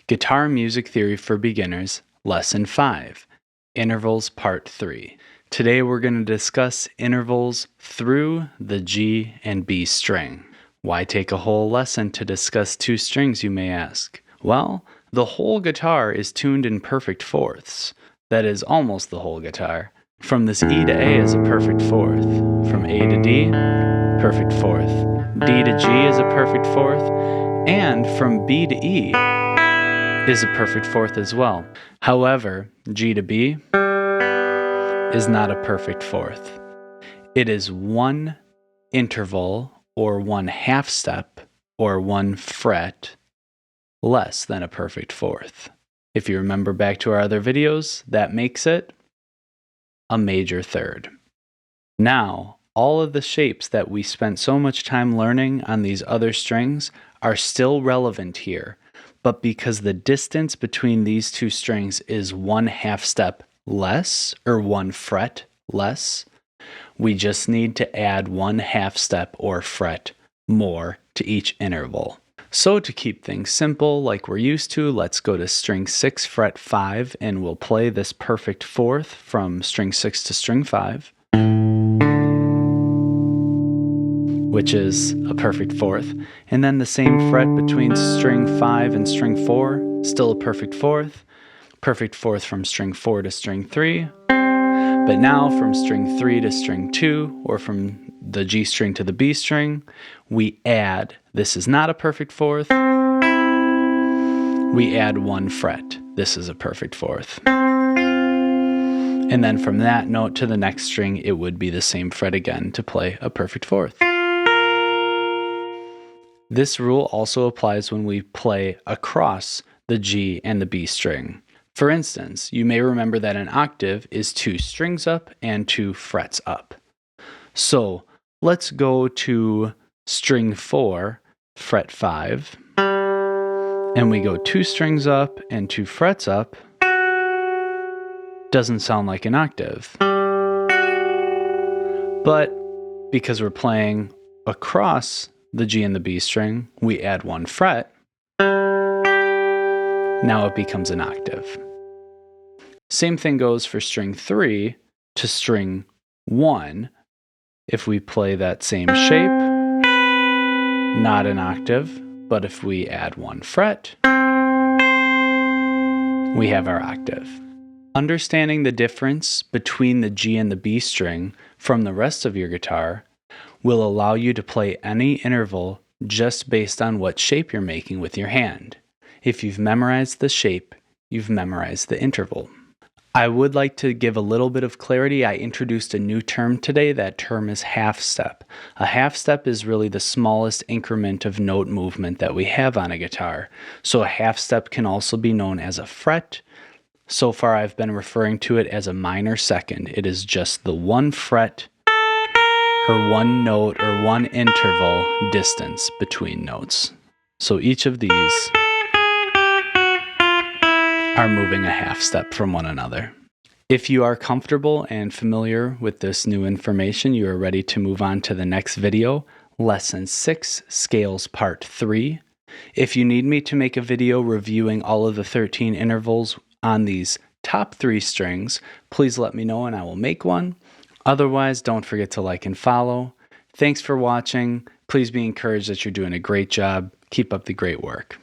Guitar Music Theory for Beginners, Lesson 5, Intervals Part 3. Today we're going to discuss intervals through the G and B string. Why take a whole lesson to discuss two strings, you may ask? Well, the whole guitar is tuned in perfect fourths. That is almost the whole guitar. From this E to A is a perfect fourth. From A to D, perfect fourth. D to G is a perfect fourth. And from B to E is a perfect fourth as well. However, G to B is not a perfect fourth. It is one interval or one half step or one fret less than a perfect fourth. If you remember back to our other videos, that makes it a major third. Now, all of the shapes that we spent so much time learning on these other strings are still relevant here, but because the distance between these two strings is one half step less, or one fret less, we just need to add one half step or fret more to each interval. So to keep things simple like we're used to, let's go to string 6 fret 5 and we'll play this perfect fourth from string 6 to string 5, which is a perfect fourth, and then the same fret between string 5 and string 4, still a perfect fourth from string 4 to string 3, but now from string 3 to string 2, or from the G string to the B string, we add, this is not a perfect fourth, we add one fret, this is a perfect fourth. And then from that note to the next string, it would be the same fret again to play a perfect fourth. This rule also applies when we play across the G and the B string. For instance, you may remember that an octave is 2 strings up and 2 frets up. So let's go to string 4, fret 5, and we go 2 strings up and 2 frets up. Doesn't sound like an octave. But because we're playing across the G and the B string, we add one fret. Now it becomes an octave. Same thing goes for string 3 to string 1. If we play that same shape, not an octave, but if we add one fret, we have our octave. Understanding the difference between the G and the B string from the rest of your guitar will allow you to play any interval just based on what shape you're making with your hand. If you've memorized the shape, you've memorized the interval. I would like to give a little bit of clarity. I introduced a new term today. That term is half step. A half step is really the smallest increment of note movement that we have on a guitar. So a half step can also be known as a fret. So far I've been referring to it as a minor second. It is just the one fret or one note or one interval distance between notes. So each of these are moving a half step from one another. If you are comfortable and familiar with this new information, you are ready to move on to the next video, Lesson 6, Scales Part 3. If you need me to make a video reviewing all of the 13 intervals on these top 3 strings, please let me know and I will make one. Otherwise, don't forget to like and follow. Thanks for watching. Please be encouraged that you're doing a great job. Keep up the great work.